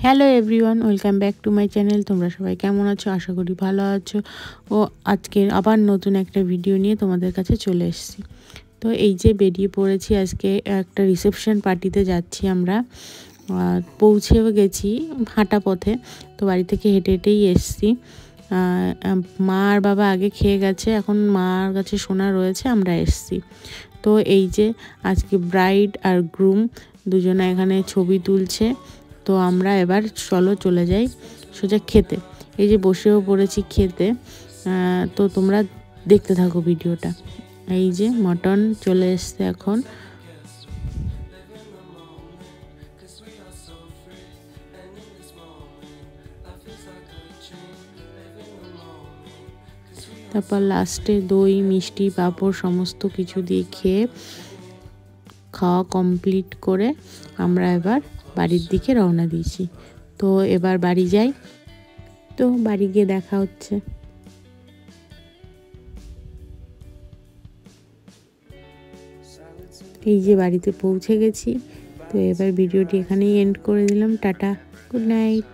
Hello everyone, welcome back to my channel. তোমরা সবাই কেমন আছো? আশা করি ভালো আছো। ও আজকে আবার নতুন একটা ভিডিও নিয়ে তোমাদের কাছে চলে এসেছি। তো এই যে বেরিয়ে পড়েছি, আজকে একটা রিসেপশন পার্টিতে যাচ্ছি আমরা। পৌঁছেও গেছি হাঁটা পথে, তো বাড়ি থেকে হেঁটে হেঁটেই এসছি। মা আর বাবা আগে খেয়ে গেছে, এখন মার কাছে শোনা রয়েছে, আমরা এসছি। তো এই যে আজকে ব্রাইড আর গ্রুম দুজনে এখানে ছবি তুলছে। তো আমরা এবার চলে যাই সোজা খেতে। এই যে বসেও পড়েছি খেতে, তো তোমরা দেখতে থাকো ভিডিওটা। এই যে মটন চলে এসছে এখন। তারপর লাস্টে দই মিষ্টি পাঁপড় সমস্ত কিছু দিয়ে খাওয়া কমপ্লিট করে আমরা এবার বাড়ির দিকে রওনা দিয়েছি। তো এবার বাড়ি যাই, তো বাড়ি গিয়ে দেখা হচ্ছে। এই যে বাড়িতে পৌঁছে গেছি, তো এবার ভিডিওটি এখানেই এন্ড করে দিলাম। Tata, good night.